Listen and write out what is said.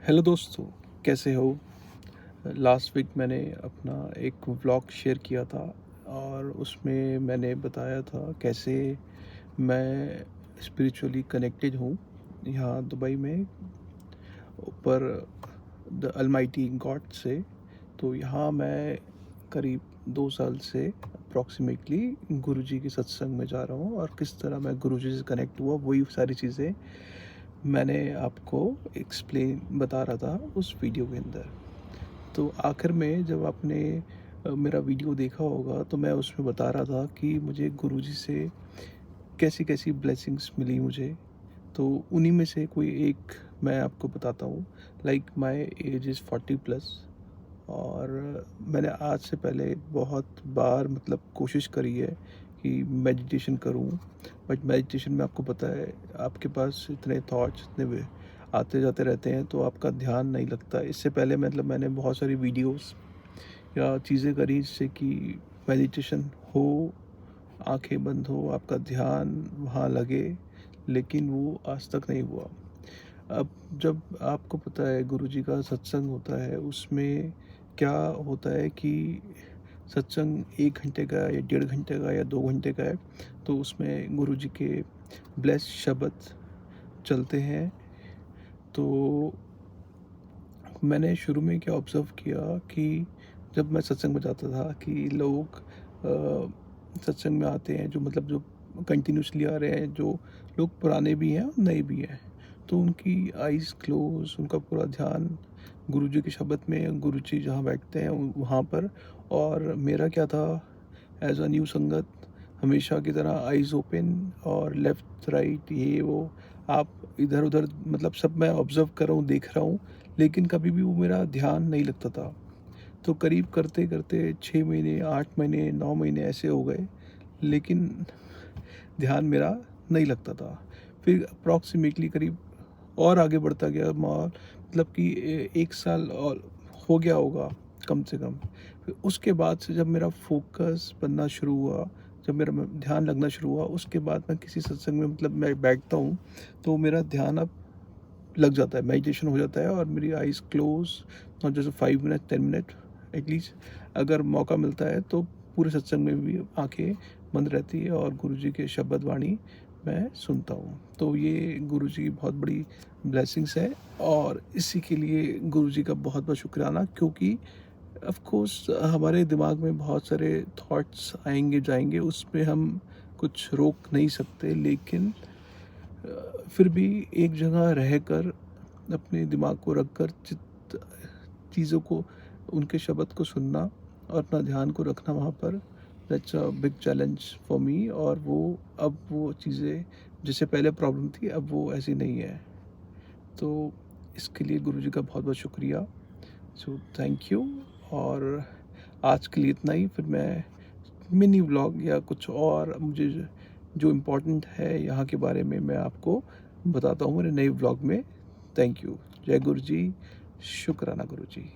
Hello दोस्तों, कैसे हो? लास्ट वीक मैंने अपना एक व्लॉग शेयर किया था और उसमें मैंने बताया था कैसे मैं स्पिरिचुअली कनेक्टेड हूँ यहाँ दुबई में ऊपर द अलमाइटी गॉड से। तो यहाँ मैं करीब 2 साल से अप्रॉक्सीमेटली गुरुजी के सत्संग में जा रहा हूँ और किस तरह मैं गुरुजी से कनेक्ट हुआ वही सारी चीज़ें मैंने आपको एक्सप्लेन बता रहा था उस वीडियो के अंदर। तो आखिर में जब आपने मेरा वीडियो देखा होगा तो मैं उसमें बता रहा था कि मुझे गुरुजी से कैसी कैसी ब्लेसिंग्स मिली मुझे। तो उन्हीं में से कोई एक मैं आपको बताता हूँ। Like my age is 40 plus और मैंने आज से पहले बहुत बार मतलब कोशिश करी है कि मेडिटेशन करूं। बट मेडिटेशन में आपको पता है आपके पास इतने थॉट्स इतने आते जाते रहते हैं तो आपका ध्यान नहीं लगता। इससे पहले मतलब मैंने बहुत सारी वीडियोस या चीज़ें करी जिससे कि मेडिटेशन हो, आंखें बंद हो, आपका ध्यान वहाँ लगे, लेकिन वो आज तक नहीं हुआ। अब जब आपको पता है गुरुजी का सत्संग होता है उसमें क्या होता है कि सत्संग 1 घंटे का या 1.5 घंटे का या 2 घंटे का है। तो उसमें गुरुजी के ब्लेस शब्द चलते हैं। तो मैंने शुरू में क्या ऑब्ज़र्व किया कि जब मैं सत्संग में जाता था कि लोग सत्संग में आते हैं जो मतलब जो कंटिन्यूसली आ रहे हैं, जो लोग पुराने भी हैं और नए भी हैं। तो उनकी आइज़ क्लोज़, उनका पूरा ध्यान गुरुजी के शब्द में, गुरुजी जहाँ बैठते हैं वहाँ पर। और मेरा क्या था, एज़ अ न्यू संगत हमेशा की तरह आइज़ ओपन और लेफ़्ट राइट ये वो आप इधर-उधर मतलब सब मैं ऑब्ज़र्व कर रहा हूँ, देख रहा हूँ, लेकिन कभी भी वो मेरा ध्यान नहीं लगता था। तो करीब करते-करते 6 महीने, 8 महीने, 9 महीने ऐसे हो गए, लेकिन ध्यान मेरा नहीं लगता था। फिर अप्रॉक्सिमेटली करीब और आगे बढ़ता गया माहौल, मतलब कि 1 साल और हो गया होगा कम से कम। फिर उसके बाद से जब मेरा फ़ोकस बनना शुरू हुआ, जब मेरा ध्यान लगना शुरू हुआ, उसके बाद मैं किसी सत्संग में मतलब मैं बैठता हूँ, तो मेरा ध्यान अब लग जाता है, मेडिटेशन हो जाता है और मेरी eyes close, not just 5 minute, 10 minute at least. अगर मौका मिलता है तो पूरे सत्संग में भी आँखें बंद रहती है और गुरुजी के शब्द वाणी मैं सुनता हूँ। तो ये गुरुजी की बहुत बड़ी ब्लेसिंग्स है और इसी के लिए गुरुजी का बहुत-बहुत शुक्राना, क्योंकि ऑफ़ कोर्स हमारे दिमाग में बहुत सारे थॉट्स आएँगे जाएँगे, उसमें हम कुछ रोक नहीं सकते, लेकिन फिर भी एक जगह रहकर अपने दिमाग को रखकर चीज़ों को, उनके शब्द को सुनना और अपना ध्यान को रखना वहाँ पर, that's a big challenge for me. और वो अब वो चीज़ें जैसे पहले प्रॉब्लम थी अब वो ऐसी नहीं है। तो इसके लिए गुरुजी का बहुत बहुत शुक्रिया। So thank you. और आज के लिए इतना ही। फिर मैं मिनी व्लॉग या कुछ और मुझे जो इम्पोर्टेंट है यहाँ के बारे में मैं आपको बताता हूँ मेरे नए व्लॉग में। Thank you. जय गुरु जी। शुक्राना गुरु जी।